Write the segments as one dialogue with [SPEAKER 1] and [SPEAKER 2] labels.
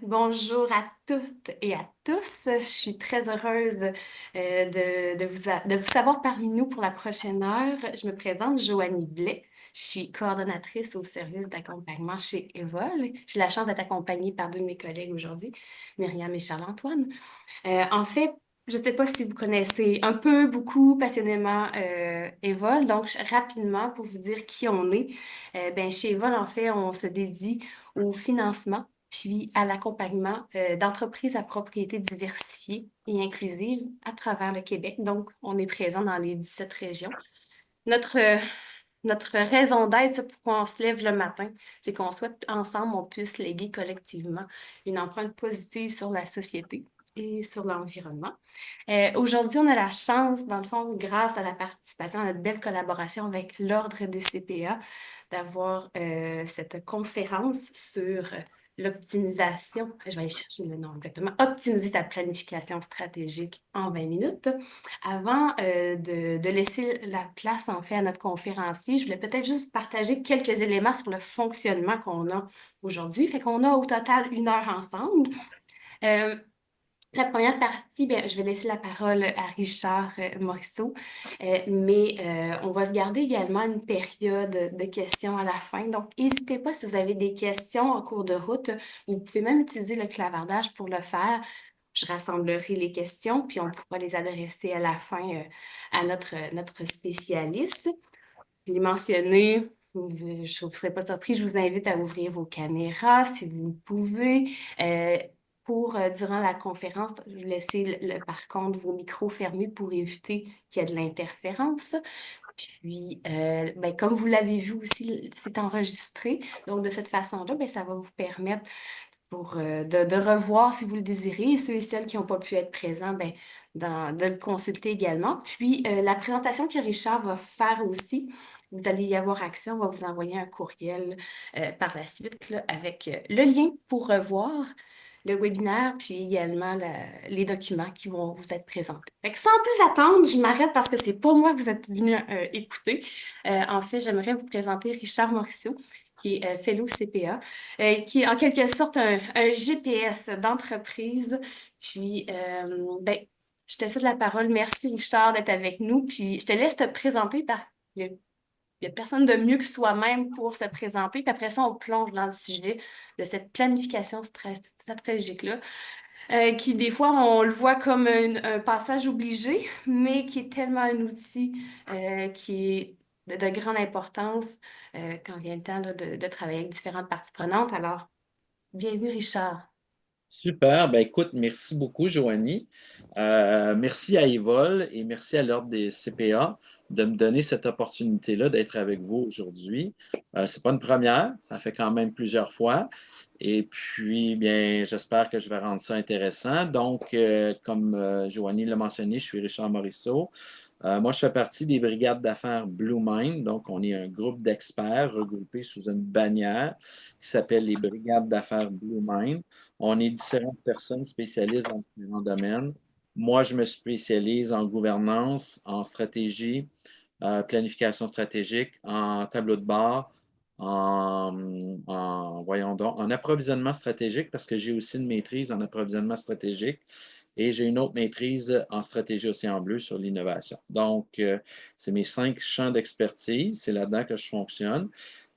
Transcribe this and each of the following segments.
[SPEAKER 1] Bonjour à toutes et à tous. Je suis très heureuse de vous savoir parmi nous pour la prochaine heure. Je me présente, Joanie Blais. Je suis coordonnatrice au service d'accompagnement chez Evol. J'ai la chance d'être accompagnée par deux de mes collègues aujourd'hui, Myriam et Charles-Antoine. En fait, je ne sais pas si vous connaissez un peu, beaucoup, passionnément Evol. Donc, rapidement, pour vous dire qui on est, ben, chez Evol, en fait, on se dédie au financement puis à l'accompagnement d'entreprises à propriété diversifiée et inclusive à travers le Québec. Donc, on est présent dans les 17 régions. Notre, euh, Notre raison d'être, c'est pourquoi on se lève le matin, c'est qu'on souhaite ensemble, on puisse léguer collectivement une empreinte positive sur la société et sur l'environnement. Aujourd'hui, on a la chance, dans le fond, grâce à la participation, à notre belle collaboration avec l'Ordre des CPA, d'avoir cette conférence sur l'optimisation, je vais aller chercher le nom exactement, optimiser sa planification stratégique en 20 minutes. Avant de laisser la place en fait à notre conférencier, je voulais peut-être juste partager quelques éléments sur le fonctionnement qu'on a aujourd'hui. Fait qu'on a au total 1 heure ensemble. Euh, la première partie, bien, je vais laisser la parole à Richard Morisseau, mais on va se garder également une période de questions à la fin. Donc, n'hésitez pas si vous avez des questions en cours de route. Vous pouvez même utiliser le clavardage pour le faire. Je rassemblerai les questions, puis on pourra les adresser à la fin à notre spécialiste. Je l'ai mentionné, je ne vous serai pas surpris, je vous invite à ouvrir vos caméras si vous le pouvez. Euh, durant la conférence, je vais laisser par contre vos micros fermés pour éviter qu'il y ait de l'interférence. Puis, ben, comme vous l'avez vu aussi, c'est enregistré. Donc, de cette façon-là, ben, ça va vous permettre de revoir si vous le désirez. Et ceux et celles qui n'ont pas pu être présents, ben, de le consulter également. Puis, la présentation que Richard va faire aussi, vous allez y avoir accès. On va vous envoyer un courriel par la suite là, avec le lien pour revoir le webinaire, puis également les documents qui vont vous être présentés. Fait que sans plus attendre, je m'arrête parce que c'est pas moi que vous êtes venu écouter. En fait, j'aimerais vous présenter Richard Morisseau, qui est Fellow CPA, qui est en quelque sorte un GPS d'entreprise. Puis, ben, je te cède la parole. Merci, Richard, d'être avec nous. Puis, je te laisse te présenter par... Il n'y a personne de mieux que soi-même pour se présenter. Puis après ça, on plonge dans le sujet de cette planification stratégique-là, qui des fois, on le voit comme un passage obligé, mais qui est tellement un outil qui est de grande importance quand vient le temps là, de travailler avec différentes parties prenantes. Alors, bienvenue, Richard.
[SPEAKER 2] Super. Ben, écoute, merci beaucoup, Joanie. Merci à Evol et merci à l'Ordre des CPA de me donner cette opportunité-là d'être avec vous aujourd'hui. C'est pas une première, ça fait quand même plusieurs fois. Et puis, bien, j'espère que je vais rendre ça intéressant. Donc, comme Joanie l'a mentionné, je suis Richard Morisseau. Moi, je fais partie des brigades d'affaires Blue Mind. Donc, on est un groupe d'experts regroupés sous une bannière qui s'appelle les brigades d'affaires Blue Mind. On est différentes personnes spécialistes dans différents domaines. Moi, je me spécialise en gouvernance, en stratégie, planification stratégique, en tableau de bord, voyons donc, en approvisionnement stratégique, parce que j'ai aussi une maîtrise en approvisionnement stratégique. Et j'ai une autre maîtrise en stratégie océan bleu sur l'innovation. Donc, c'est mes 5 champs d'expertise. C'est là-dedans que je fonctionne.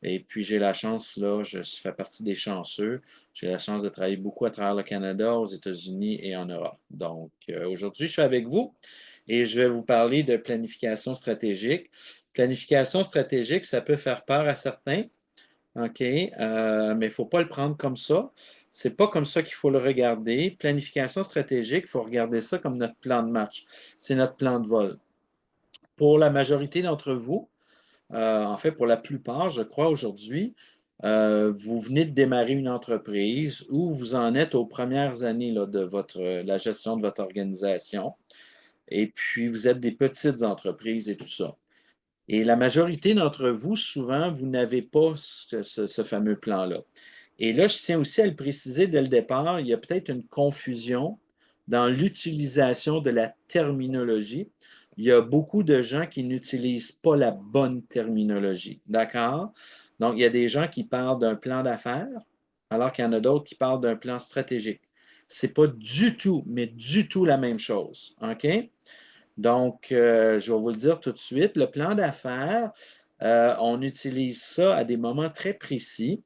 [SPEAKER 2] Et puis, j'ai la chance, là, je fais partie des chanceux. J'ai la chance de travailler beaucoup à travers le Canada, aux États-Unis et en Europe. Donc, aujourd'hui, je suis avec vous et je vais vous parler de planification stratégique. Planification stratégique, ça peut faire peur à certains. OK, mais il ne faut pas le prendre comme ça. C'est pas comme ça qu'il faut le regarder. Planification stratégique, il faut regarder ça comme notre plan de match. C'est notre plan de vol. Pour la majorité d'entre vous, en fait, pour la plupart, je crois aujourd'hui, vous venez de démarrer une entreprise ou vous en êtes aux premières années là, de la gestion de votre organisation. Et puis, vous êtes des petites entreprises et tout ça. Et la majorité d'entre vous, souvent, vous n'avez pas ce fameux plan-là. Et là, je tiens aussi à le préciser dès le départ, il y a peut-être une confusion dans l'utilisation de la terminologie. Il y a beaucoup de gens qui n'utilisent pas la bonne terminologie. D'accord? Donc, il y a des gens qui parlent d'un plan d'affaires alors qu'il y en a d'autres qui parlent d'un plan stratégique. Ce n'est pas du tout, mais du tout la même chose. OK? Donc, je vais vous le dire tout de suite, le plan d'affaires, on utilise ça à des moments très précis.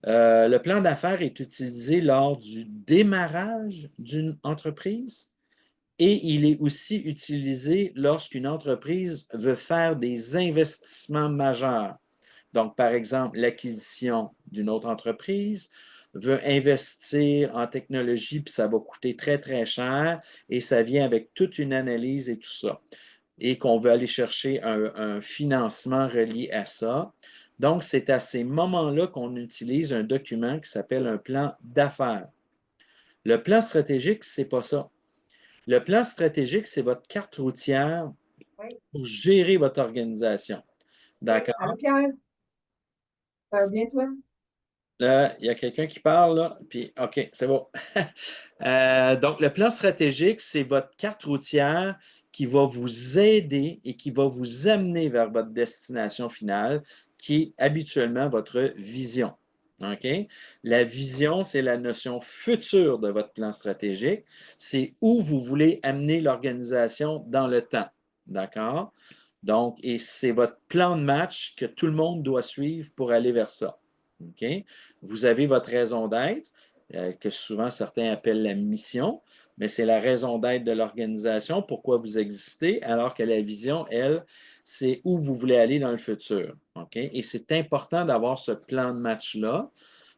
[SPEAKER 2] Le plan d'affaires est utilisé lors du démarrage d'une entreprise et il est aussi utilisé lorsqu'une entreprise veut faire des investissements majeurs. Donc, par exemple, l'acquisition d'une autre entreprise veut investir en technologie, puis ça va coûter très, très cher, et ça vient avec toute une analyse et tout ça, et qu'on veut aller chercher un financement relié à ça. Donc, c'est à ces moments-là qu'on utilise un document qui s'appelle un plan d'affaires. Le plan stratégique, c'est pas ça. Le plan stratégique, c'est votre carte routière
[SPEAKER 3] Oui.
[SPEAKER 2] pour gérer votre organisation.
[SPEAKER 3] Oui.
[SPEAKER 2] D'accord?
[SPEAKER 3] Allô, Pierre? Ça va bien, toi?
[SPEAKER 2] Là, il y a quelqu'un qui parle, là, puis OK, c'est bon. Donc, le plan stratégique, c'est votre carte routière qui va vous aider et qui va vous amener vers votre destination finale, qui est habituellement votre vision. OK? La vision, c'est la notion future de votre plan stratégique. C'est où vous voulez amener l'organisation dans le temps. D'accord? Donc, et c'est votre plan de match que tout le monde doit suivre pour aller vers ça. OK? Vous avez votre raison d'être, que souvent certains appellent la mission, mais c'est la raison d'être de l'organisation, pourquoi vous existez, alors que la vision, elle, c'est où vous voulez aller dans le futur. OK? Et c'est important d'avoir ce plan de match-là.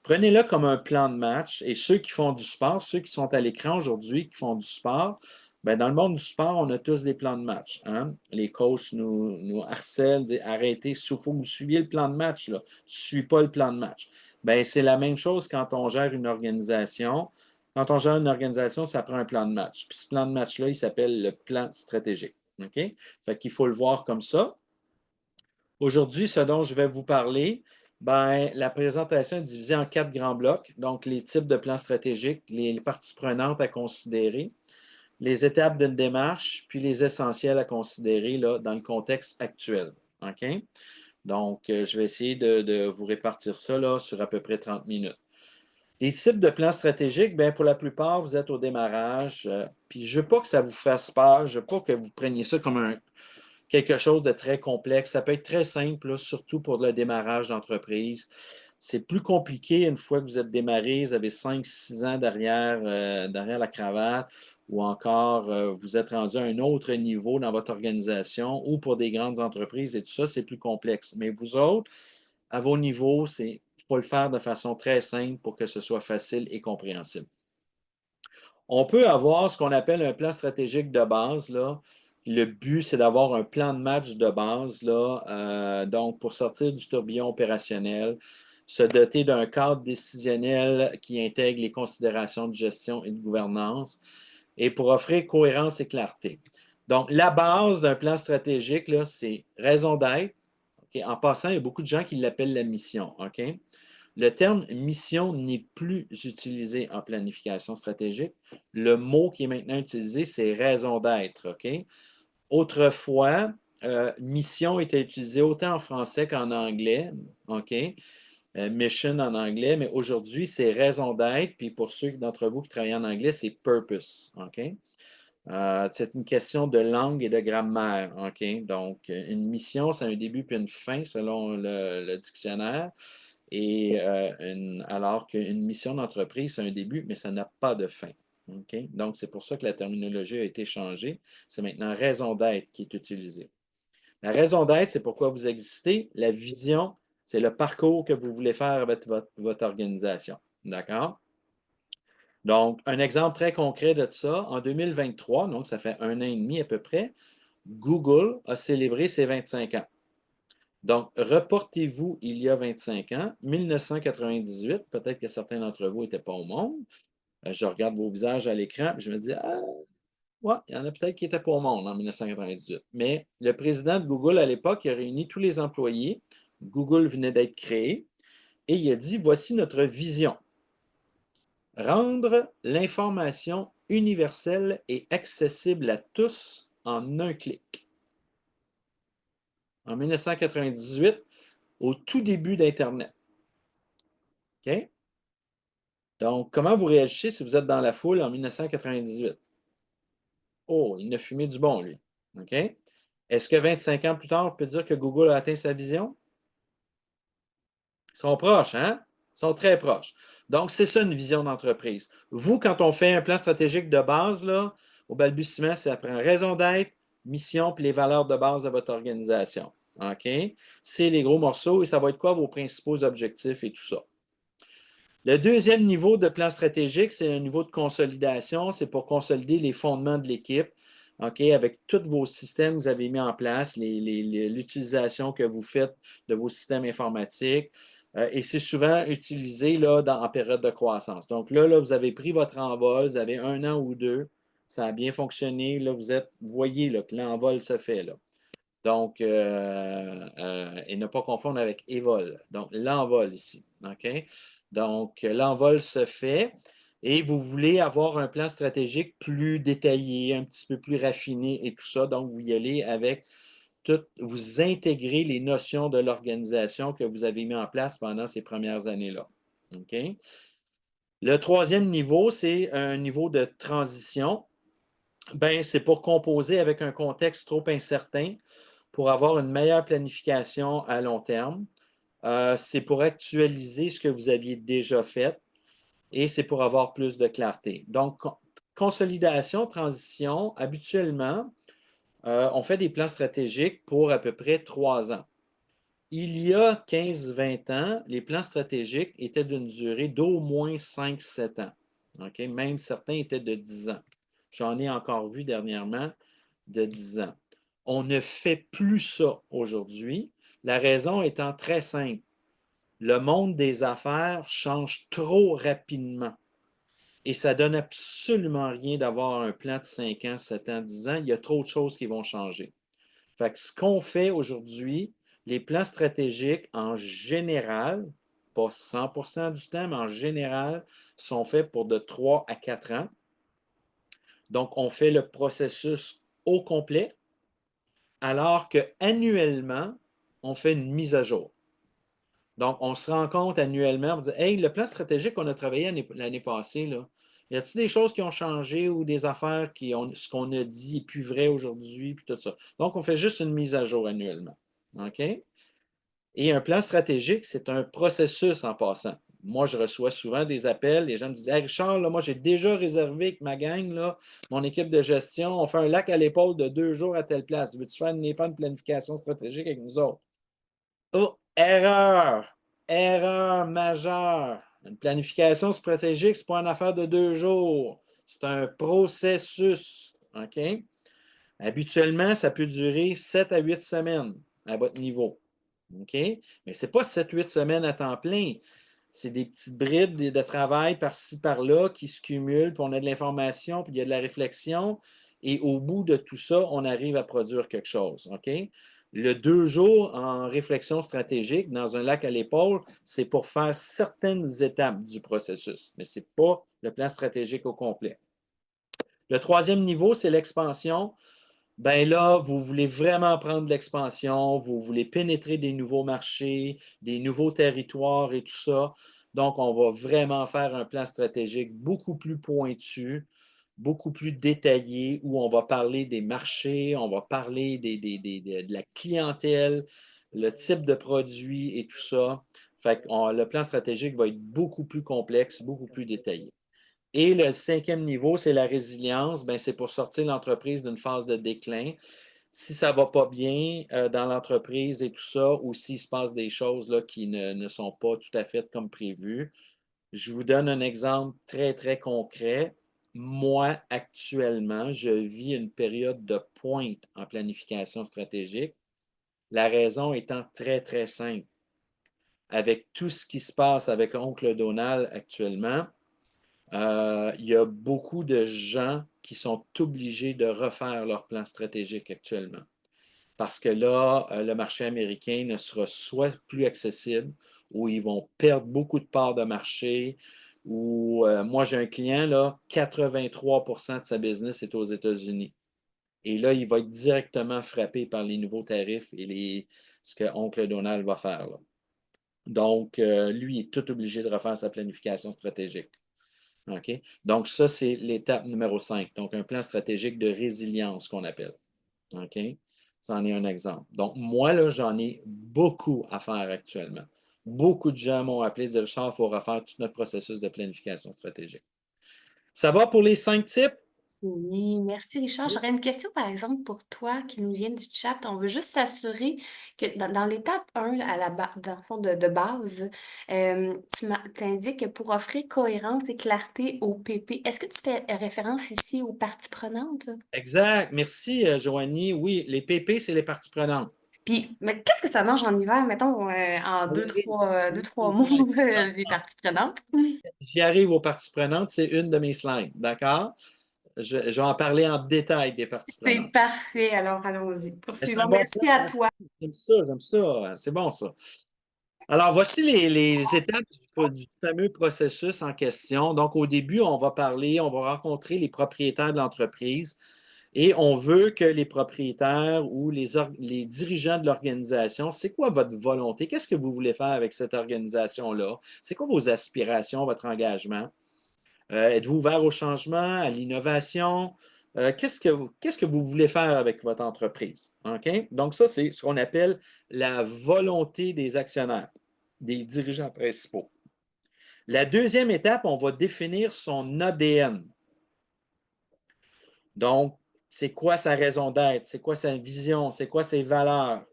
[SPEAKER 2] Prenez-le comme un plan de match et ceux qui font du sport, ceux qui sont à l'écran aujourd'hui, qui font du sport, ben dans le monde du sport, on a tous des plans de match. Hein? Les coachs nous harcèlent, disent arrêtez, il faut que vous suiviez le plan de match. Là. Tu ne suis pas le plan de match. Ben, c'est la même chose quand on gère une organisation. Quand on gère une organisation, ça prend un plan de match. Puis ce plan de match-là, il s'appelle le plan stratégique. OK? Fait qu'il faut le voir comme ça. Aujourd'hui, ce dont je vais vous parler, ben, la présentation est divisée en 4 grands blocs. Donc, les types de plans stratégiques, les parties prenantes à considérer, les étapes d'une démarche, puis les essentiels à considérer là, dans le contexte actuel. OK? Donc, je vais essayer de vous répartir ça là, sur à peu près 30 minutes. Les types de plans stratégiques, bien, pour la plupart, vous êtes au démarrage. Puis je ne veux pas que ça vous fasse peur. Je ne veux pas que vous preniez ça comme quelque chose de très complexe. Ça peut être très simple, là, surtout pour le démarrage d'entreprise. C'est plus compliqué une fois que vous êtes démarré, vous avez 5, 6 ans derrière la cravate, ou encore vous êtes rendu à un autre niveau dans votre organisation, ou pour des grandes entreprises et tout ça, c'est plus complexe. Mais vous autres, à vos niveaux, il faut le faire de façon très simple pour que ce soit facile et compréhensible. On peut avoir ce qu'on appelle un plan stratégique de base, là. Le but, c'est d'avoir un plan de match de base, là, donc pour sortir du tourbillon opérationnel, se doter d'un cadre décisionnel qui intègre les considérations de gestion et de gouvernance et pour offrir cohérence et clarté. Donc, la base d'un plan stratégique, là, c'est raison d'être. OK? En passant, il y a beaucoup de gens qui l'appellent la mission. OK? Le terme mission n'est plus utilisé en planification stratégique. Le mot qui est maintenant utilisé, c'est raison d'être. OK? Autrefois, mission était utilisé autant en français qu'en anglais. OK? Mission en anglais, mais aujourd'hui, c'est raison d'être. Puis pour ceux d'entre vous qui travaillent en anglais, c'est purpose. OK? C'est une question de langue et de grammaire. OK? Donc, une mission, c'est un début puis une fin selon le dictionnaire. Et alors qu'une mission d'entreprise, c'est un début, mais ça n'a pas de fin. OK? Donc, c'est pour ça que la terminologie a été changée. C'est maintenant raison d'être qui est utilisée. La raison d'être, c'est pourquoi vous existez. La vision, c'est le parcours que vous voulez faire avec votre organisation. D'accord? Donc, un exemple très concret de ça, en 2023, donc ça fait 1 an et demi à peu près, Google a célébré ses 25 ans. Donc, reportez-vous il y a 25 ans, 1998, peut-être que certains d'entre vous n'étaient pas au monde. Je regarde vos visages à l'écran et je me dis, ah, ouais, il y en a peut-être qui n'étaient pas au monde en 1998. Mais le président de Google à l'époque, il a réuni tous les employés. Google venait d'être créé et il a dit, voici notre vision. Rendre l'information universelle et accessible à tous en un clic. En 1998, au tout début d'Internet. OK? Donc, comment vous réagissez si vous êtes dans la foule en 1998? Oh, il a fumé du bon, lui. OK? Est-ce que 25 ans plus tard, on peut dire que Google a atteint sa vision? Ils sont proches, hein? Ils sont très proches. Donc, c'est ça une vision d'entreprise. Vous, quand on fait un plan stratégique de base, là, au balbutiement, ça prend raison d'être, mission puis les valeurs de base de votre organisation. OK? C'est les gros morceaux et ça va être quoi vos principaux objectifs et tout ça. Le deuxième niveau de plan stratégique, c'est un niveau de consolidation. C'est pour consolider les fondements de l'équipe, OK, avec tous vos systèmes que vous avez mis en place, l'utilisation que vous faites de vos systèmes informatiques. Et c'est souvent utilisé là, en période de croissance. Donc là, vous avez pris votre envol, vous avez 1 an ou 2, ça a bien fonctionné. Là, vous voyez là, que l'envol se fait. Là. Donc, et ne pas confondre avec évol. Donc, l'envol ici. OK? Donc, l'envol se fait et vous voulez avoir un plan stratégique plus détaillé, un petit peu plus raffiné et tout ça. Donc, vous y allez avec tout, vous intégrez les notions de l'organisation que vous avez mis en place pendant ces premières années-là. OK? Le troisième niveau, c'est un niveau de transition. Ben, c'est pour composer avec un contexte trop incertain pour avoir une meilleure planification à long terme. C'est pour actualiser ce que vous aviez déjà fait et c'est pour avoir plus de clarté. Donc, consolidation, transition, habituellement, on fait des plans stratégiques pour à peu près 3 ans. Il y a 15-20 ans, les plans stratégiques étaient d'une durée d'au moins 5-7 ans. Okay? Même certains étaient de 10 ans. J'en ai encore vu dernièrement de 10 ans. On ne fait plus ça aujourd'hui. La raison étant très simple. Le monde des affaires change trop rapidement et ça ne donne absolument rien d'avoir un plan de 5 ans, 7 ans, 10 ans. Il y a trop de choses qui vont changer. Fait que ce qu'on fait aujourd'hui, les plans stratégiques en général, pas 100% du temps, mais en général, sont faits pour de 3 à 4 ans. Donc, on fait le processus au complet, alors qu'annuellement, on fait une mise à jour. Donc, on se rend compte annuellement, on dit, hey, le plan stratégique qu'on a travaillé l'année passée, là, y a-t-il des choses qui ont changé ou des affaires qui ont, ce qu'on a dit n'est plus vrai aujourd'hui, puis tout ça. Donc, on fait juste une mise à jour annuellement. OK? Et un plan stratégique, c'est un processus en passant. Moi, je reçois souvent des appels, les gens me disent, hey, Richard, là, moi, j'ai déjà réservé avec ma gang, là, mon équipe de gestion, on fait un lac à l'épaule de 2 jours à telle place. Veux-tu faire une planification stratégique avec nous autres? Oh, erreur! Erreur majeure! Une planification stratégique, ce n'est pas une affaire de 2 jours. C'est un processus. OK? Habituellement, ça peut durer 7 à 8 semaines à votre niveau. OK? Mais ce n'est pas 7-8 semaines à temps plein. C'est des petites brides de travail par-ci, par-là qui se cumulent, puis on a de l'information, puis il y a de la réflexion. Et au bout de tout ça, on arrive à produire quelque chose. OK? Le 2 jours en réflexion stratégique dans un lac à l'épaule, c'est pour faire certaines étapes du processus, mais ce n'est pas le plan stratégique au complet. Le troisième niveau, c'est l'expansion. Ben là, vous voulez vraiment prendre de l'expansion, vous voulez pénétrer des nouveaux marchés, des nouveaux territoires et tout ça. Donc, on va vraiment faire un plan stratégique beaucoup plus pointu, beaucoup plus détaillé, où on va parler des marchés, on va parler de la clientèle, le type de produit et tout ça. Fait que le plan stratégique va être beaucoup plus complexe, beaucoup plus détaillé. Et le cinquième niveau, c'est la résilience. Ben, c'est pour sortir l'entreprise d'une phase de déclin. Si ça ne va pas bien dans l'entreprise et tout ça, ou s'il se passe des choses là, qui ne sont pas tout à fait comme prévu, je vous donne un exemple très, très concret. Moi, actuellement, je vis une période de pointe en planification stratégique. La raison étant très, très simple. Avec tout ce qui se passe avec Oncle Donald actuellement, il y a beaucoup de gens qui sont obligés de refaire leur plan stratégique actuellement. Parce que là, le marché américain ne sera soit plus accessible, ou ils vont perdre beaucoup de parts de marché, ou moi j'ai un client, là, 83% de sa business est aux États-Unis. Et là, il va être directement frappé par les nouveaux tarifs et ce que Oncle Donald va faire. Là. Donc, lui est tout obligé de refaire sa planification stratégique. OK? Donc, ça, c'est l'étape numéro 5. Donc, un plan stratégique de résilience qu'on appelle. OK? Ça en est un exemple. Donc, moi, là, j'en ai beaucoup à faire actuellement. Beaucoup de gens m'ont appelé et dit Richard, il faut refaire tout notre processus de planification stratégique. Ça va pour les 5 types?
[SPEAKER 1] Oui, merci Richard. J'aurais une question, par exemple, pour toi qui nous vient du chat. On veut juste s'assurer que dans l'étape 1, dans le fond de base, tu t'indiques que pour offrir cohérence et clarté au PP, est-ce que tu fais référence ici aux parties prenantes?
[SPEAKER 2] Exact. Merci, Joanie. Oui, les PP, c'est les parties prenantes.
[SPEAKER 1] Puis, mais qu'est-ce que ça mange en hiver, mettons, en deux, trois mots, les parties prenantes?
[SPEAKER 2] J'y arrive aux parties prenantes, c'est une de mes slides, d'accord? Je vais en parler en détail des parties
[SPEAKER 1] C'est
[SPEAKER 2] prenantes.
[SPEAKER 1] parfait, alors allons-y.
[SPEAKER 2] C'est un
[SPEAKER 1] Poursuivons.
[SPEAKER 2] bon plan,
[SPEAKER 1] Merci à
[SPEAKER 2] hein?
[SPEAKER 1] toi.
[SPEAKER 2] J'aime ça, c'est bon ça. Alors, voici les étapes du fameux processus en question. Donc, au début, on va rencontrer les propriétaires de l'entreprise et on veut que les propriétaires ou les dirigeants de l'organisation, c'est quoi votre volonté? Qu'est-ce que vous voulez faire avec cette organisation-là? C'est quoi vos aspirations, votre engagement? Êtes-vous ouvert au changement, à l'innovation? Qu'est-ce que vous voulez faire avec votre entreprise? OK? Donc, ça, c'est ce qu'on appelle la volonté des actionnaires, des dirigeants principaux. La deuxième étape, on va définir son ADN. Donc, c'est quoi sa raison d'être? C'est quoi sa vision? C'est quoi ses valeurs?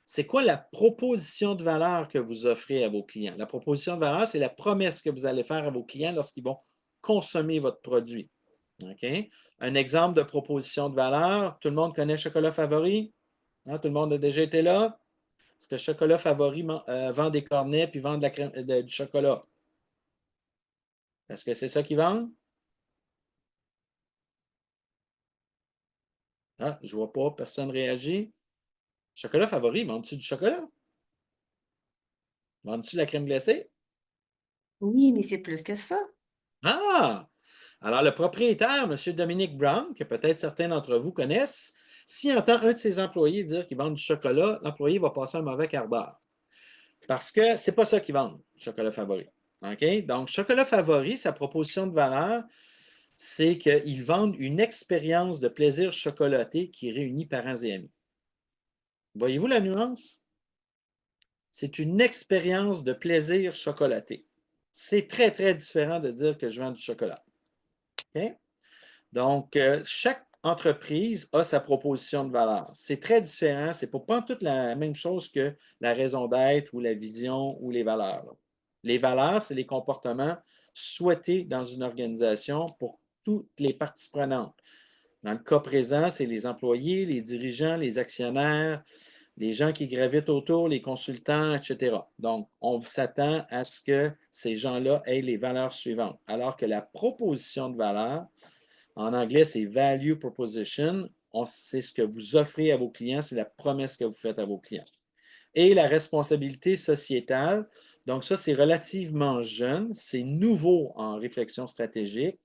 [SPEAKER 2] C'est quoi la proposition de valeur que vous offrez à vos clients? La proposition de valeur, c'est la promesse que vous allez faire à vos clients lorsqu'ils vont consommer votre produit. OK? Un exemple de proposition de valeur, tout le monde connaît Chocolat Favori? Hein, tout le monde a déjà été là? Est-ce que Chocolat Favori vend des cornets puis vend de la crème, du chocolat? Est-ce que c'est ça qu'ils vendent? Ah, je ne vois pas, personne ne réagit. Chocolat Favori, vends-tu du chocolat? Vends-tu de la crème glacée?
[SPEAKER 1] Oui, mais c'est plus que ça.
[SPEAKER 2] Ah! Alors, le propriétaire, M. Dominique Brown, que peut-être certains d'entre vous connaissent, s'il entend un de ses employés dire qu'il vend du chocolat, l'employé va passer un mauvais quart d'heure. Parce que c'est pas ça qu'ils vendent, chocolat favori. OK? Donc, chocolat favori, sa proposition de valeur, c'est qu'ils vendent une expérience de plaisir chocolaté qui réunit parents et amis. Voyez-vous la nuance? C'est une expérience de plaisir chocolaté. C'est très, très différent de dire que je vends du chocolat. OK? Donc, chaque entreprise a sa proposition de valeur. C'est très différent. Ce n'est pas toute la même chose que la raison d'être ou la vision ou les valeurs. Là. Les valeurs, c'est les comportements souhaités dans une organisation pour toutes les parties prenantes. Dans le cas présent, c'est les employés, les dirigeants, les actionnaires, les gens qui gravitent autour, les consultants, etc. Donc, on s'attend à ce que ces gens-là aient les valeurs suivantes. Alors que la proposition de valeur, en anglais, c'est value proposition. C'est ce que vous offrez à vos clients, c'est la promesse que vous faites à vos clients. Et la responsabilité sociétale, donc ça, c'est relativement jeune, c'est nouveau en réflexion stratégique.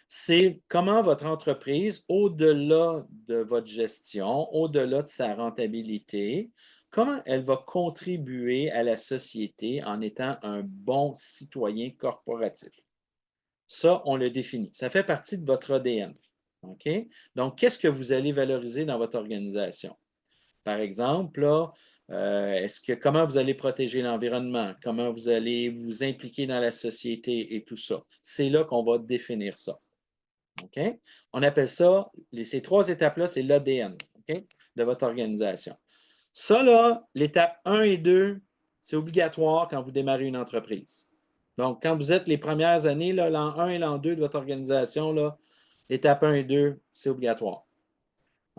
[SPEAKER 2] C'est comment votre entreprise, au-delà de votre gestion, au-delà de sa rentabilité, comment elle va contribuer à la société en étant un bon citoyen corporatif. Ça, on le définit. Ça fait partie de votre ADN. OK? Donc, qu'est-ce que vous allez valoriser dans votre organisation? Par exemple, là, comment vous allez protéger l'environnement? Comment vous allez vous impliquer dans la société et tout ça? C'est là qu'on va définir ça. OK? On appelle ça, ces trois étapes-là, c'est l'ADN, OK, de votre organisation. Ça, là, l'étape 1 et 2, c'est obligatoire quand vous démarrez une entreprise. Donc, quand vous êtes les premières années, l'an 1 et l'an 2 de votre organisation, l'étape 1 et 2, c'est obligatoire.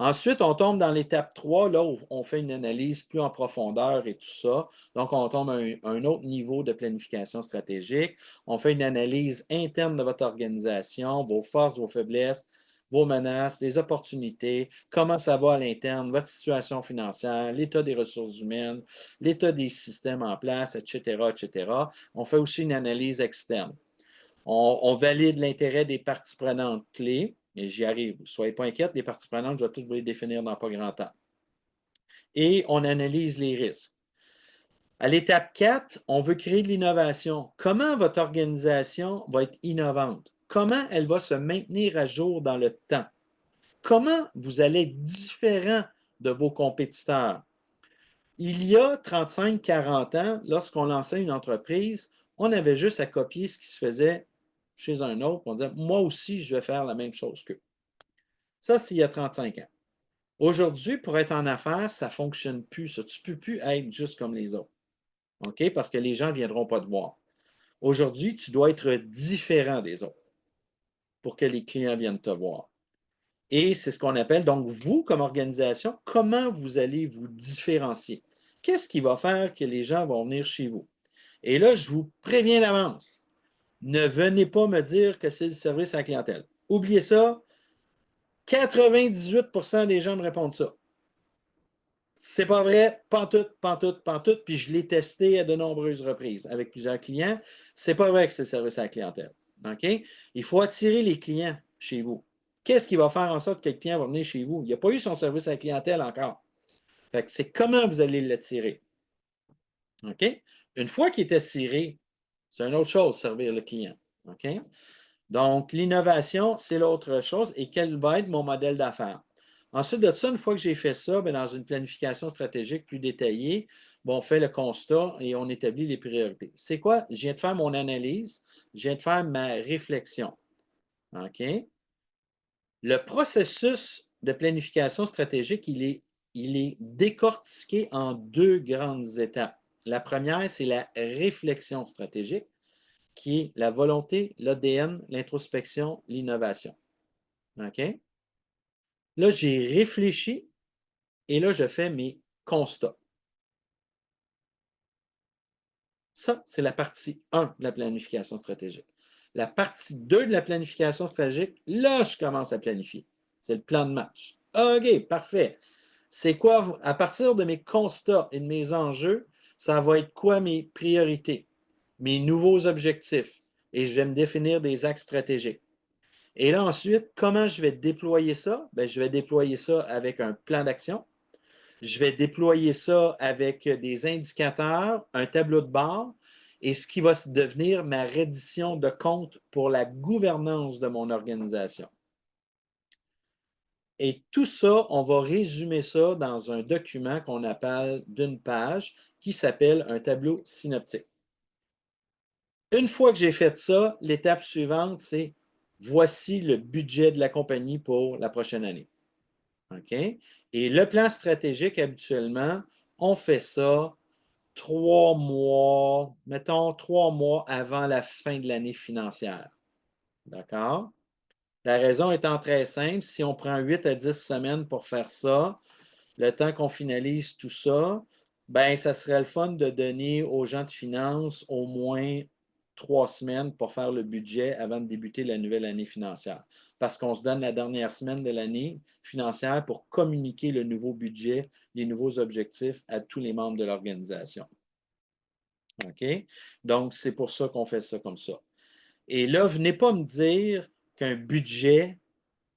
[SPEAKER 2] Ensuite, on tombe dans l'étape 3, là, où on fait une analyse plus en profondeur et tout ça. Donc, on tombe à un autre niveau de planification stratégique. On fait une analyse interne de votre organisation, vos forces, vos faiblesses, vos menaces, les opportunités, comment ça va à l'interne, votre situation financière, l'état des ressources humaines, l'état des systèmes en place, etc., etc. On fait aussi une analyse externe. On valide l'intérêt des parties prenantes clés, et j'y arrive. Soyez pas inquiets, les parties prenantes, je vais toutes vous les définir dans pas grand temps. Et on analyse les risques. À l'étape 4, on veut créer de l'innovation. Comment votre organisation va être innovante? Comment elle va se maintenir à jour dans le temps? Comment vous allez être différent de vos compétiteurs? Il y a 35-40 ans, lorsqu'on lançait une entreprise, on avait juste à copier ce qui se faisait chez un autre. On disait, moi aussi, je vais faire la même chose qu'eux. Ça, c'est il y a 35 ans. Aujourd'hui, pour être en affaires, ça ne fonctionne plus. Ça. Tu ne peux plus être juste comme les autres. OK? Parce que les gens ne viendront pas te voir. Aujourd'hui, tu dois être différent des autres pour que les clients viennent te voir. Et c'est ce qu'on appelle, donc, vous, comme organisation, comment vous allez vous différencier? Qu'est-ce qui va faire que les gens vont venir chez vous? Et là, je vous préviens d'avance, ne venez pas me dire que c'est le service à la clientèle. Oubliez ça, 98% des gens me répondent ça. C'est pas vrai, pantoute, pantoute, pantoute, puis je l'ai testé à de nombreuses reprises avec plusieurs clients. C'est pas vrai que c'est le service à la clientèle. OK? Il faut attirer les clients chez vous. Qu'est-ce qui va faire en sorte que le client va venir chez vous? Il n'a pas eu son service à la clientèle encore. Fait que c'est comment vous allez l'attirer. OK? Une fois qu'il est attiré, c'est une autre chose, servir le client. OK? Donc, l'innovation, c'est l'autre chose. Et quel va être mon modèle d'affaires? Ensuite de ça, une fois que j'ai fait ça, bien, dans une planification stratégique plus détaillée, bon, on fait le constat et on établit les priorités. C'est quoi? Je viens de faire mon analyse, je viens de faire ma réflexion. OK? Le processus de planification stratégique, il est décortiqué en deux grandes étapes. La première, c'est la réflexion stratégique, qui est la volonté, l'ADN, l'introspection, l'innovation. OK? Là, j'ai réfléchi et là, je fais mes constats. Ça, c'est la partie 1 de la planification stratégique. La partie 2 de la planification stratégique, là, je commence à planifier. C'est le plan de match. OK, parfait. C'est quoi, à partir de mes constats et de mes enjeux, ça va être quoi mes priorités, mes nouveaux objectifs, et je vais me définir des axes stratégiques. Et là, ensuite, comment je vais déployer ça? Bien, je vais déployer ça avec un plan d'action. Je vais déployer ça avec des indicateurs, un tableau de bord et ce qui va devenir ma reddition de compte pour la gouvernance de mon organisation. Et tout ça, on va résumer ça dans un document qu'on appelle d'une page qui s'appelle un tableau synoptique. Une fois que j'ai fait ça, l'étape suivante, c'est voici le budget de la compagnie pour la prochaine année. OK? Et le plan stratégique, habituellement, on fait ça 3 mois, mettons 3 mois avant la fin de l'année financière. D'accord? La raison étant très simple, si on prend 8 à 10 semaines pour faire ça, le temps qu'on finalise tout ça, ben, ça serait le fun de donner aux gens de finances au moins 3 semaines pour faire le budget avant de débuter la nouvelle année financière. Parce qu'on se donne la dernière semaine de l'année financière pour communiquer le nouveau budget, les nouveaux objectifs à tous les membres de l'organisation. OK? Donc, c'est pour ça qu'on fait ça comme ça. Et là, venez pas me dire qu'un budget,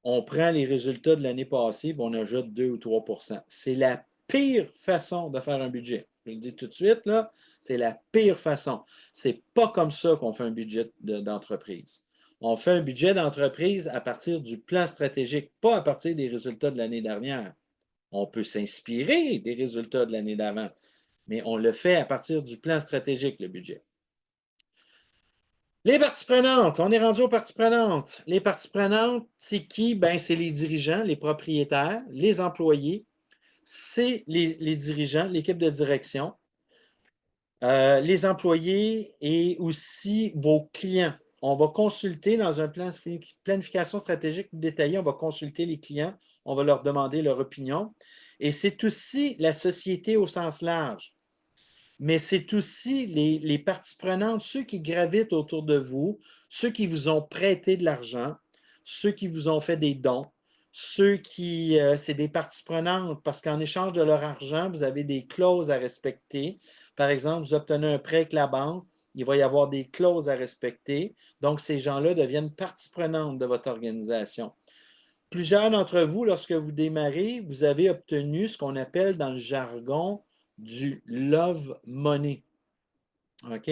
[SPEAKER 2] on prend les résultats de l'année passée et on ajoute 2 ou 3 %. C'est la pire façon de faire un budget. Je le dis tout de suite, là, c'est la pire façon. C'est pas comme ça qu'on fait un budget d'entreprise. On fait un budget d'entreprise à partir du plan stratégique, pas à partir des résultats de l'année dernière. On peut s'inspirer des résultats de l'année d'avant, mais on le fait à partir du plan stratégique, le budget. Les parties prenantes, on est rendu aux parties prenantes. Les parties prenantes, c'est qui? Ben, c'est les dirigeants, les propriétaires, les employés, c'est les dirigeants, l'équipe de direction, les employés et aussi vos clients. On va consulter dans un plan planification stratégique détaillé, on va consulter les clients, on va leur demander leur opinion. Et c'est aussi la société au sens large. Mais c'est aussi les parties prenantes, ceux qui gravitent autour de vous, ceux qui vous ont prêté de l'argent, ceux qui vous ont fait des dons, ceux qui, c'est des parties prenantes parce qu'en échange de leur argent, vous avez des clauses à respecter. Par exemple, vous obtenez un prêt avec la banque, il va y avoir des clauses à respecter. Donc, ces gens-là deviennent parties prenantes de votre organisation. Plusieurs d'entre vous, lorsque vous démarrez, vous avez obtenu ce qu'on appelle dans le jargon du love money. OK?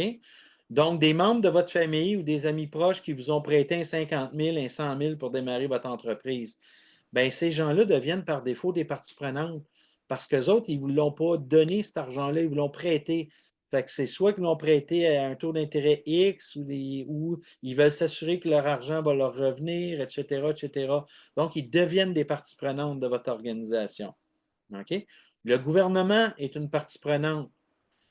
[SPEAKER 2] Donc, des membres de votre famille ou des amis proches qui vous ont prêté un 50 000, un 100 000 pour démarrer votre entreprise, bien, ces gens-là deviennent par défaut des parties prenantes parce qu'eux autres, ils ne vous l'ont pas donné, cet argent-là, ils vous l'ont prêté. Fait que c'est soit qu'ils l'ont prêté à un taux d'intérêt X ou ils veulent s'assurer que leur argent va leur revenir, etc., etc. Donc, ils deviennent des parties prenantes de votre organisation. OK? Le gouvernement est une partie prenante.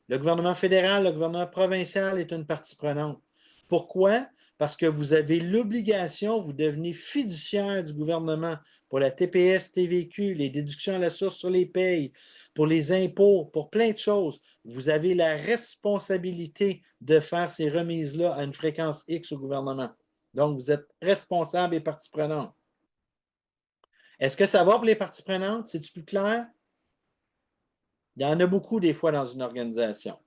[SPEAKER 2] Le gouvernement fédéral, le gouvernement provincial est une partie prenante. Pourquoi? Parce que vous avez l'obligation, vous devenez fiduciaire du gouvernement pour la TPS, TVQ, les déductions à la source sur les payes, pour les impôts, pour plein de choses. Vous avez la responsabilité de faire ces remises-là à une fréquence X au gouvernement. Donc, vous êtes responsable et partie prenante. Est-ce que ça va pour les parties prenantes? C'est-tu plus clair? Il y en a beaucoup des fois dans une organisation.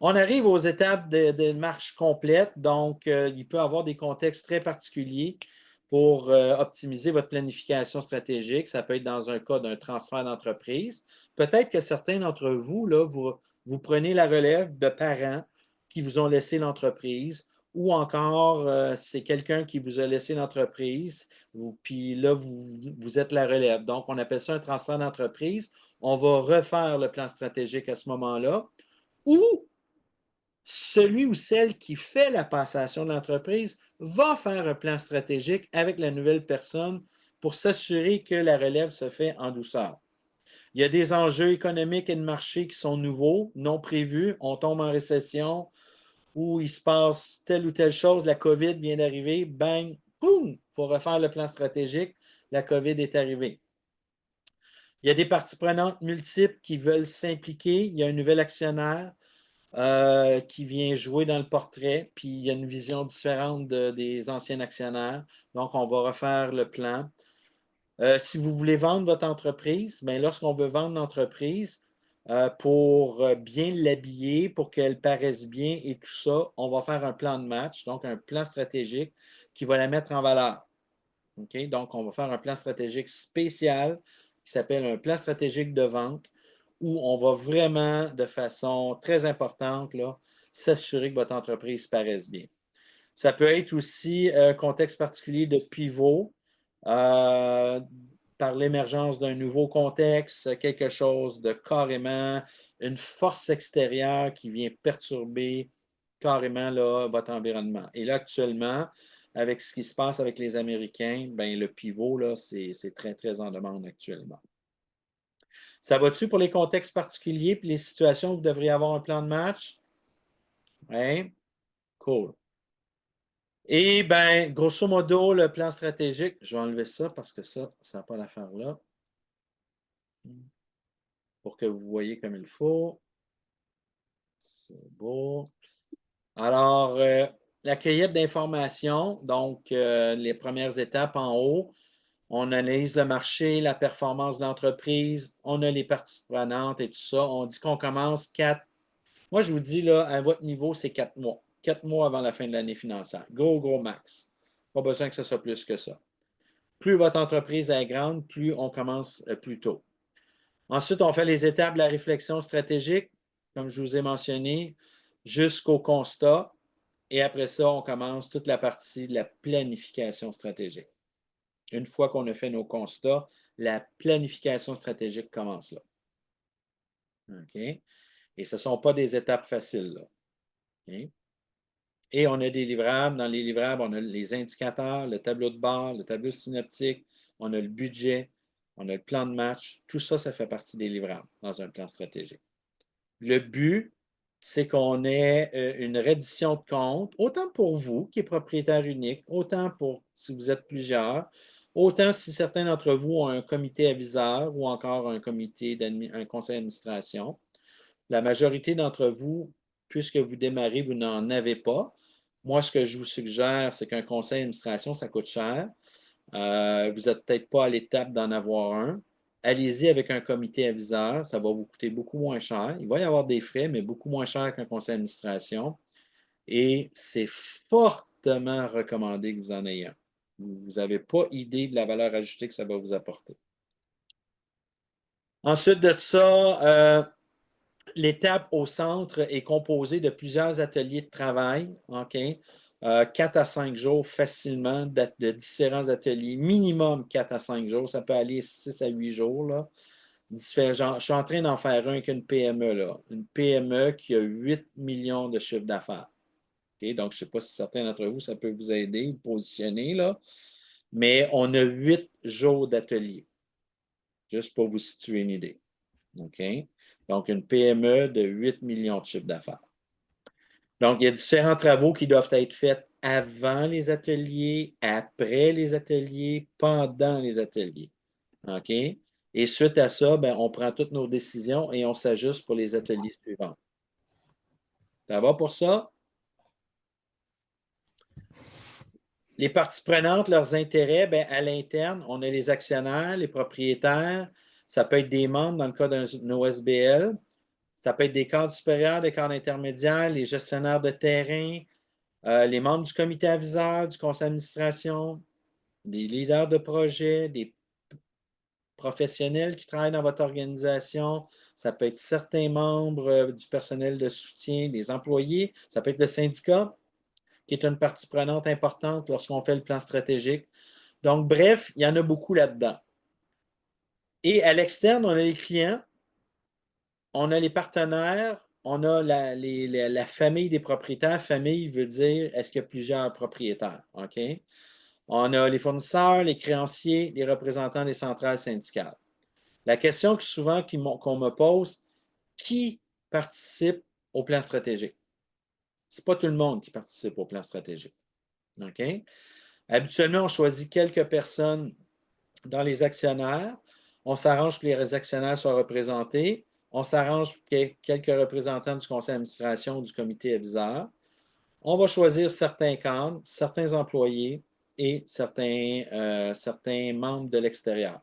[SPEAKER 2] On arrive aux étapes de marche complète, donc il peut y avoir des contextes très particuliers pour optimiser votre planification stratégique. Ça peut être dans un cas d'un transfert d'entreprise. Peut-être que certains d'entre vous, là, vous prenez la relève de parents qui vous ont laissé l'entreprise ou encore c'est quelqu'un qui vous a laissé l'entreprise, puis là, vous êtes la relève. Donc, on appelle ça un transfert d'entreprise. On va refaire le plan stratégique à ce moment-là. Ou celui ou celle qui fait la passation de l'entreprise va faire un plan stratégique avec la nouvelle personne pour s'assurer que la relève se fait en douceur. Il y a des enjeux économiques et de marché qui sont nouveaux, non prévus. On tombe en récession ou il se passe telle ou telle chose, la COVID vient d'arriver, bang, boum, il faut refaire le plan stratégique, la COVID est arrivée. Il y a des parties prenantes multiples qui veulent s'impliquer, il y a un nouvel actionnaire, qui vient jouer dans le portrait, puis il y a une vision différente des anciens actionnaires. Donc, on va refaire le plan. Si vous voulez vendre votre entreprise, bien, lorsqu'on veut vendre l'entreprise, pour bien l'habiller, pour qu'elle paraisse bien et tout ça, on va faire un plan de match, donc un plan stratégique qui va la mettre en valeur. OK? Donc, on va faire un plan stratégique spécial qui s'appelle un plan stratégique de vente où on va vraiment, de façon très importante, là, s'assurer que votre entreprise paraisse bien. Ça peut être aussi un contexte particulier de pivot par l'émergence d'un nouveau contexte, quelque chose de carrément, une force extérieure qui vient perturber carrément là, votre environnement. Et là, actuellement, avec ce qui se passe avec les Américains, ben, le pivot, là, c'est très, très en demande actuellement. Ça va-tu pour les contextes particuliers et les situations où vous devriez avoir un plan de match? Oui? Cool. Et bien, grosso modo, le plan stratégique, je vais enlever ça parce que ça n'a pas l'affaire là. Pour que vous voyez comme il faut. C'est beau. Alors, la cueillette d'informations, donc les premières étapes en haut, on analyse le marché, la performance de l'entreprise, on a les parties prenantes et tout ça. On dit qu'on commence 4. Moi, je vous dis, là, à votre niveau, c'est 4 mois. 4 mois avant la fin de l'année financière. Gros max. Pas besoin que ce soit plus que ça. Plus votre entreprise est grande, plus on commence plus tôt. Ensuite, on fait les étapes de la réflexion stratégique, comme je vous ai mentionné, jusqu'au constat. Et après ça, on commence toute la partie de la planification stratégique. Une fois qu'on a fait nos constats, la planification stratégique commence là. OK? Et ce ne sont pas des étapes faciles, là. OK? Et on a des livrables. Dans les livrables, on a les indicateurs, le tableau de bord, le tableau synoptique, on a le budget, on a le plan de match. Tout ça, ça fait partie des livrables dans un plan stratégique. Le but, c'est qu'on ait une reddition de compte, autant pour vous qui êtes propriétaire unique, autant pour si vous êtes plusieurs, autant si certains d'entre vous ont un comité aviseur ou encore un conseil d'administration. La majorité d'entre vous, puisque vous démarrez, vous n'en avez pas. Moi, ce que je vous suggère, c'est qu'un conseil d'administration, ça coûte cher. Vous n'êtes peut-être pas à l'étape d'en avoir un. Allez-y avec un comité aviseur, ça va vous coûter beaucoup moins cher. Il va y avoir des frais, mais beaucoup moins cher qu'un conseil d'administration. Et c'est fortement recommandé que vous en ayez un. Vous n'avez pas idée de la valeur ajoutée que ça va vous apporter. Ensuite de ça, L'étape au centre est composée de plusieurs ateliers de travail, OK? 4 à 5 jours facilement de différents ateliers, minimum 4 à 5 jours, ça peut aller 6 à 8 jours, là. Je suis en train d'en faire un avec une PME, là. Une PME qui a 8 millions de chiffre d'affaires. OK? Donc, je ne sais pas si certains d'entre vous, ça peut vous aider, vous positionner, là. Mais on a 8 jours d'atelier, juste pour vous situer une idée. OK? Donc, une PME de 8 millions de chiffre d'affaires. Donc, il y a différents travaux qui doivent être faits avant les ateliers, après les ateliers, pendant les ateliers. OK? Et suite à ça, ben, on prend toutes nos décisions et on s'ajuste pour les ateliers suivants. Ça va pour ça? Les parties prenantes, leurs intérêts, ben, à l'interne, on a les actionnaires, les propriétaires, ça peut être des membres dans le cas d'un OSBL, ça peut être des cadres supérieurs, des cadres intermédiaires, les gestionnaires de terrain, les membres du comité aviseur, du conseil d'administration, des leaders de projet, des professionnels qui travaillent dans votre organisation. Ça peut être certains membres du personnel de soutien, des employés. Ça peut être le syndicat, qui est une partie prenante importante lorsqu'on fait le plan stratégique. Donc, bref, il y en a beaucoup là-dedans. Et à l'externe, on a les clients, on a les partenaires, on a la famille des propriétaires. Famille veut dire, est-ce qu'il y a plusieurs propriétaires? OK? On a les fournisseurs, les créanciers, les représentants des centrales syndicales. La question que souvent qu'on me pose, qui participe au plan stratégique? Ce n'est pas tout le monde qui participe au plan stratégique. OK? Habituellement, on choisit quelques personnes dans les actionnaires. On s'arrange pour que les actionnaires soient représentés. On s'arrange pour qu'il y ait quelques représentants du conseil d'administration ou du comité aviseur. On va choisir certains cadres, certains employés et certains membres de l'extérieur.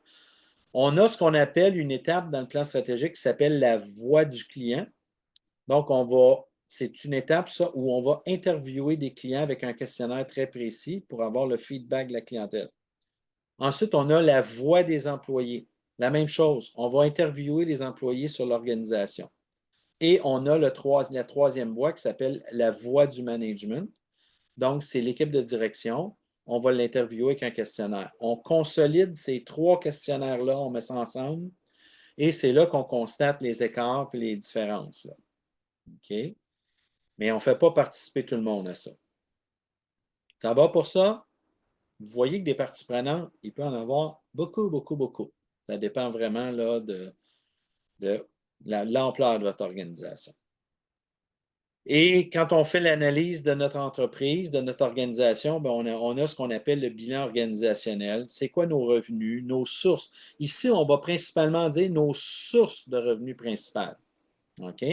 [SPEAKER 2] On a ce qu'on appelle une étape dans le plan stratégique qui s'appelle la voix du client. Donc, c'est une étape, ça, où on va interviewer des clients avec un questionnaire très précis pour avoir le feedback de la clientèle. Ensuite, on a la voix des employés. La même chose, on va interviewer les employés sur l'organisation. Et on a la troisième voix qui s'appelle la voix du management. Donc, c'est l'équipe de direction. On va l'interviewer avec un questionnaire. On consolide ces 3 questionnaires-là, on met ça ensemble, et c'est là qu'on constate les écarts et les différences. Là. OK? Mais on ne fait pas participer tout le monde à ça. Ça va pour ça? Vous voyez que des parties prenantes, il peut en avoir beaucoup, beaucoup, beaucoup. Ça dépend vraiment là, de l'ampleur de votre organisation. Et quand on fait l'analyse de notre entreprise, de notre organisation, ben on a ce qu'on appelle le bilan organisationnel. C'est quoi nos revenus, nos sources? Ici, on va principalement dire nos sources de revenus principales. OK?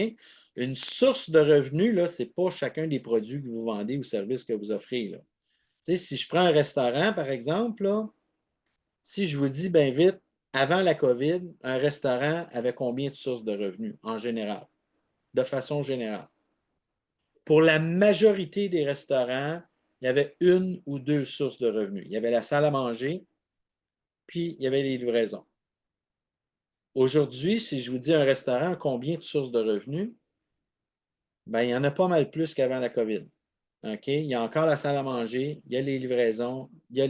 [SPEAKER 2] Une source de revenus, là, ce n'est pas chacun des produits que vous vendez ou services que vous offrez. Là. Si je prends un restaurant, par exemple, là, si je vous dis, bien vite, avant la COVID, un restaurant avait combien de sources de revenus en général, de façon générale? Pour la majorité des restaurants, il y avait 1 ou 2 sources de revenus. Il y avait la salle à manger, puis il y avait les livraisons. Aujourd'hui, si je vous dis un restaurant, combien de sources de revenus? Bien, il y en a pas mal plus qu'avant la COVID. OK? Il y a encore la salle à manger, il y a les livraisons, il y a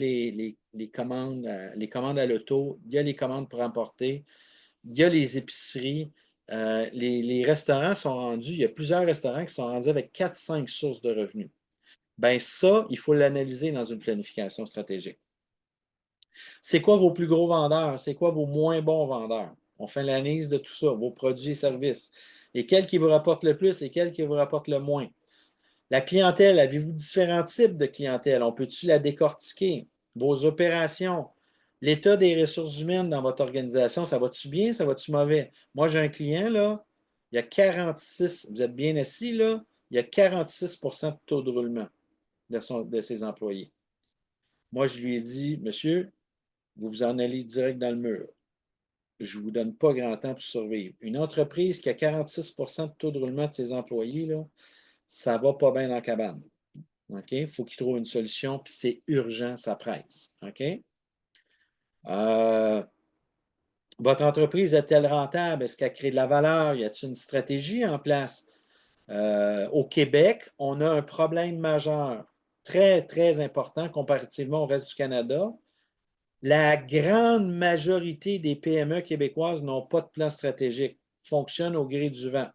[SPEAKER 2] les commandes à l'auto, il y a les commandes pour emporter, il y a les épiceries. Les restaurants sont rendus, il y a plusieurs restaurants qui sont rendus avec 4-5 sources de revenus. Bien, ça, il faut l'analyser dans une planification stratégique. C'est quoi vos plus gros vendeurs? C'est quoi vos moins bons vendeurs? On fait l'analyse de tout ça, vos produits et services. Lesquels qui vous rapportent le plus et lesquels qui vous rapportent le moins? La clientèle, avez-vous différents types de clientèle? On peut-tu la décortiquer? Vos opérations, l'état des ressources humaines dans votre organisation, ça va-tu bien, ça va-tu mauvais? Moi, j'ai un client, là, il y a 46, vous êtes bien assis, là, il y a 46 de taux de roulement de ses employés. Moi, je lui ai dit, monsieur, vous vous en allez direct dans le mur. Je ne vous donne pas grand temps pour survivre. Une entreprise qui a 46 de taux de roulement de ses employés, là, ça ne va pas bien dans la cabane. OK? Il faut qu'il trouve une solution, puis c'est urgent, ça presse. OK? Votre entreprise est-elle rentable? Est-ce qu'elle crée de la valeur? Y a-t-il une stratégie en place? Au Québec, on a un problème majeur, très, très important comparativement au reste du Canada. La grande majorité des PME québécoises n'ont pas de plan stratégique, fonctionnent au gré du vent.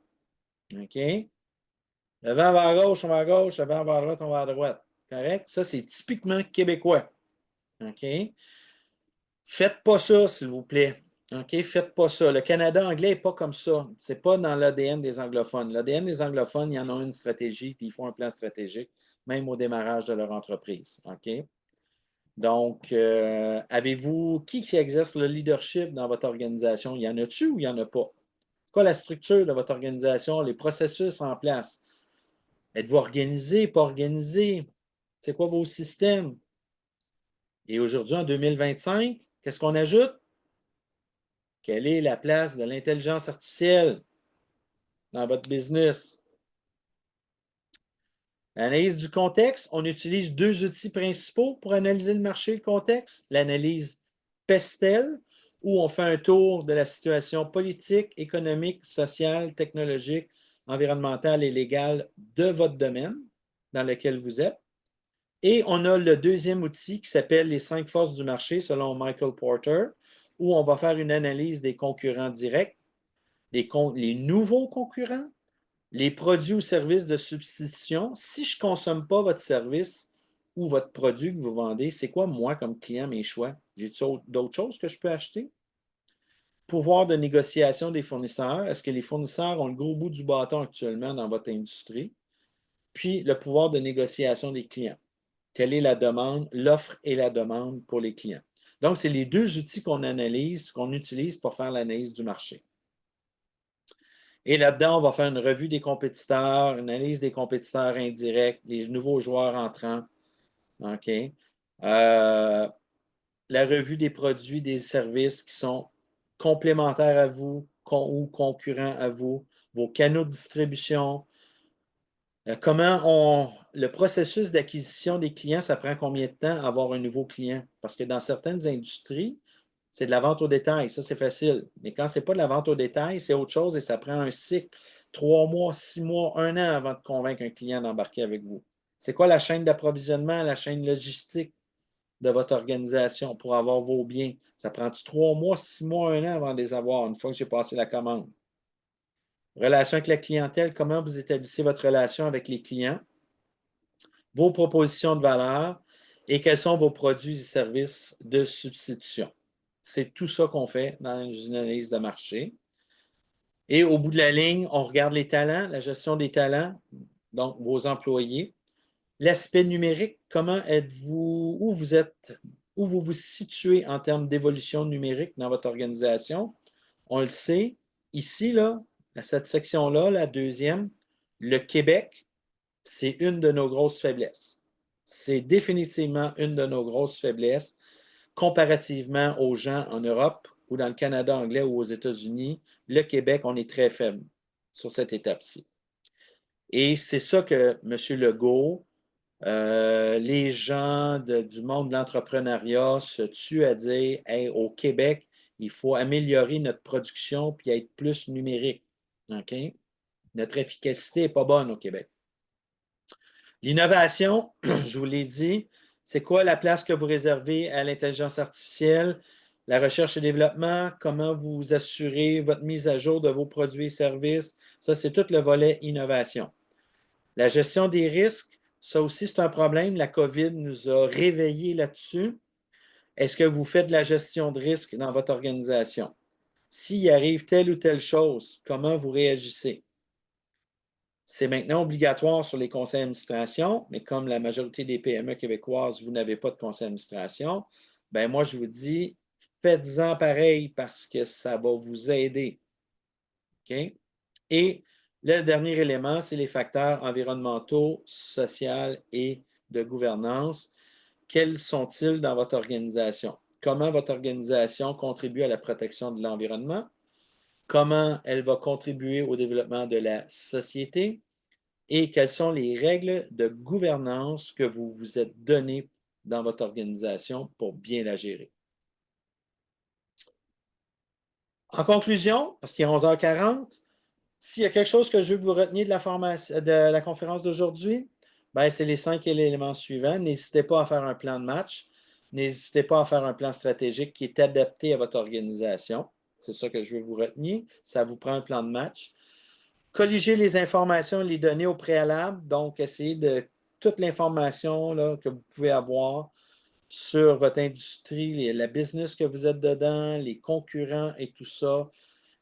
[SPEAKER 2] OK? Le vent va à gauche, on va à gauche, le vent va à droite, on va à droite. Correct? Ça, c'est typiquement québécois. OK? Faites pas ça, s'il vous plaît. OK? Faites pas ça. Le Canada anglais n'est pas comme ça. Ce n'est pas dans l'ADN des anglophones. L'ADN des anglophones, ils en ont une stratégie, puis ils font un plan stratégique, même au démarrage de leur entreprise. OK? Donc, avez-vous qui exerce le leadership dans votre organisation? Il y en a-tu ou il n'y en a pas? C'est quoi la structure de votre organisation, les processus en place? Êtes-vous organisé, pas organisé? C'est quoi vos systèmes? Et aujourd'hui, en 2025, qu'est-ce qu'on ajoute? Quelle est la place de l'intelligence artificielle dans votre business? L'analyse du contexte, on utilise deux outils principaux pour analyser le marché, le contexte. L'analyse PESTEL, où on fait un tour de la situation politique, économique, sociale, technologique, environnementale et légale de votre domaine dans lequel vous êtes. Et on a le deuxième outil qui s'appelle les 5 forces du marché selon Michael Porter, où on va faire une analyse des concurrents directs, les nouveaux concurrents, les produits ou services de substitution. Si je ne consomme pas votre service ou votre produit que vous vendez, c'est quoi, moi, comme client, mes choix? J'ai d'autres choses que je peux acheter? Pouvoir de négociation des fournisseurs. Est-ce que les fournisseurs ont le gros bout du bâton actuellement dans votre industrie? Puis le pouvoir de négociation des clients. Quelle est la demande, l'offre et la demande pour les clients? Donc, c'est les deux outils qu'on analyse, qu'on utilise pour faire l'analyse du marché. Et là-dedans, on va faire une revue des compétiteurs, une analyse des compétiteurs indirects, des nouveaux joueurs entrants. OK? La revue des produits, des services qui sont complémentaires à vous ou concurrents à vous, vos canaux de distribution, le processus d'acquisition des clients, ça prend combien de temps à avoir un nouveau client? Parce que dans certaines industries, c'est de la vente au détail, ça c'est facile. Mais quand ce n'est pas de la vente au détail, c'est autre chose et ça prend un cycle, 3 mois, 6 mois, 1 an avant de convaincre un client d'embarquer avec vous. C'est quoi la chaîne d'approvisionnement, la chaîne logistique de votre organisation pour avoir vos biens? Ça prend-tu 3 mois, 6 mois, 1 an avant de les avoir, une fois que j'ai passé la commande? Relation avec la clientèle, comment vous établissez votre relation avec les clients, vos propositions de valeur et quels sont vos produits et services de substitution. C'est tout ça qu'on fait dans une analyse de marché. Et au bout de la ligne, on regarde les talents, la gestion des talents, donc vos employés. L'aspect numérique, comment êtes-vous, où vous vous situez en termes d'évolution numérique dans votre organisation? On le sait, ici, là, cette section-là, la deuxième, le Québec, c'est une de nos grosses faiblesses. C'est définitivement une de nos grosses faiblesses comparativement aux gens en Europe ou dans le Canada anglais ou aux États-Unis. Le Québec, on est très faible sur cette étape-ci. Et c'est ça que M. Legault, les gens du monde de l'entrepreneuriat se tuent à dire hey, au Québec, il faut améliorer notre production puis être plus numérique. OK? Notre efficacité n'est pas bonne au Québec. L'innovation, je vous l'ai dit, c'est quoi la place que vous réservez à l'intelligence artificielle, la recherche et développement, comment vous assurez votre mise à jour de vos produits et services. Ça, c'est tout le volet innovation. La gestion des risques, ça aussi, c'est un problème. La COVID nous a réveillés là-dessus. Est-ce que vous faites de la gestion de risque dans votre organisation? S'il arrive telle ou telle chose, comment vous réagissez? C'est maintenant obligatoire sur les conseils d'administration, mais comme la majorité des PME québécoises, vous n'avez pas de conseil d'administration, ben moi, je vous dis, faites-en pareil parce que ça va vous aider. OK? Et le dernier élément, c'est les facteurs environnementaux, sociaux et de gouvernance. Quels sont-ils dans votre organisation? Comment votre organisation contribue à la protection de l'environnement? Comment elle va contribuer au développement de la société? Et quelles sont les règles de gouvernance que vous vous êtes données dans votre organisation pour bien la gérer. En conclusion, parce qu'il est 11h40, s'il y a quelque chose que je veux que vous reteniez de la conférence d'aujourd'hui, ben, c'est les 5 éléments suivants. N'hésitez pas à faire un plan de match. N'hésitez pas à faire un plan stratégique qui est adapté à votre organisation. C'est ça que je veux vous retenir. Ça vous prend un plan de match. Colliger les informations, les données au préalable. Donc, essayez de toute l'information que vous pouvez avoir sur votre industrie, la business que vous êtes dedans, les concurrents et tout ça.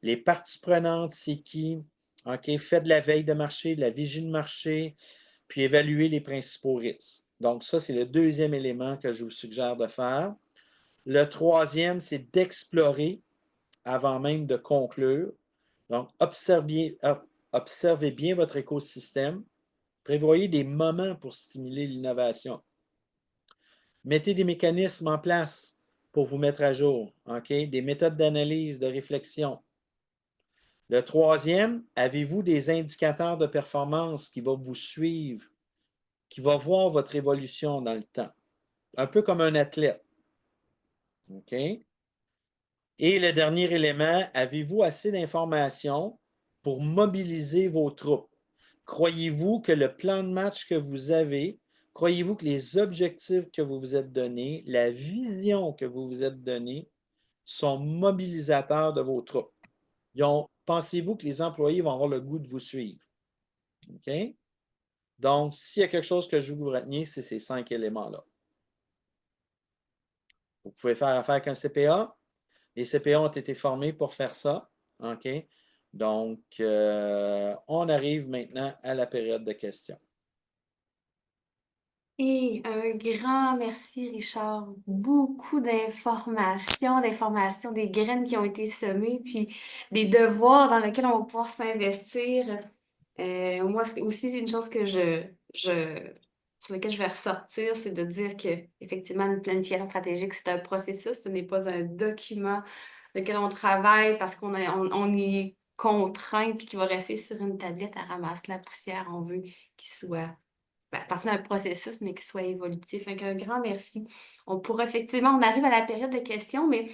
[SPEAKER 2] Les parties prenantes, c'est qui? OK, faites de la veille de marché, de la vigie de marché, puis évaluez les principaux risques. Donc, ça, c'est le deuxième élément que je vous suggère de faire. Le troisième, c'est d'explorer avant même de conclure. Donc, observez bien votre écosystème. Prévoyez des moments pour stimuler l'innovation. Mettez des mécanismes en place pour vous mettre à jour. OK? Des méthodes d'analyse, de réflexion. Le troisième, avez-vous des indicateurs de performance qui vont vous suivre, qui vont voir votre évolution dans le temps? Un peu comme un athlète. OK? Et le dernier élément, avez-vous assez d'informations pour mobiliser vos troupes? Croyez-vous que le plan de match que vous avez, croyez-vous que les objectifs que vous vous êtes donnés, la vision que vous vous êtes donnée sont mobilisateurs de vos troupes? Pensez-vous que les employés vont avoir le goût de vous suivre? OK? Donc, s'il y a quelque chose que je veux que vous reteniez, c'est ces 5 éléments-là. Vous pouvez faire affaire avec un CPA. Les CPA ont été formés pour faire ça. OK? Donc, on arrive maintenant à la période de questions.
[SPEAKER 1] Et un grand merci, Richard. Beaucoup d'informations, des graines qui ont été semées, puis des devoirs dans lesquels on va pouvoir s'investir. Moi, aussi, c'est une chose que sur laquelle je vais ressortir, c'est de dire que, effectivement, une planification stratégique, c'est un processus, ce n'est pas un document lequel on travaille parce on est contraint puis qu'il va rester sur une tablette à ramasser la poussière. On veut qu'il soit partir d'un processus, mais qui soit évolutif. Fait qu'un grand merci. On arrive à la période de questions, mais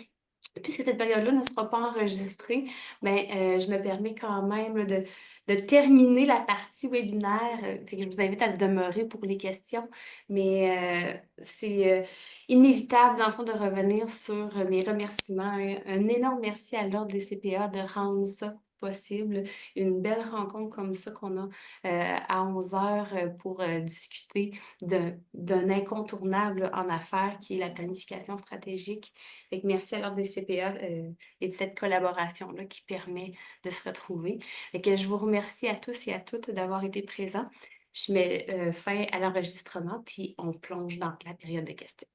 [SPEAKER 1] puisque cette période-là ne sera pas enregistrée, ben, je me permets quand même là, de terminer la partie webinaire. Fait que je vous invite à demeurer pour les questions. Mais c'est inévitable, dans le fond, de revenir sur mes remerciements. Un énorme merci à l'Ordre des CPA de rendre ça possible. Une belle rencontre comme ça qu'on a à 11 heures pour discuter d'un incontournable en affaires qui est la planification stratégique. Fait que merci à l'Ordre des CPA et de cette collaboration-là qui permet de se retrouver. Fait que je vous remercie à tous et à toutes d'avoir été présents. Je mets fin à l'enregistrement, puis on plonge dans la période de questions.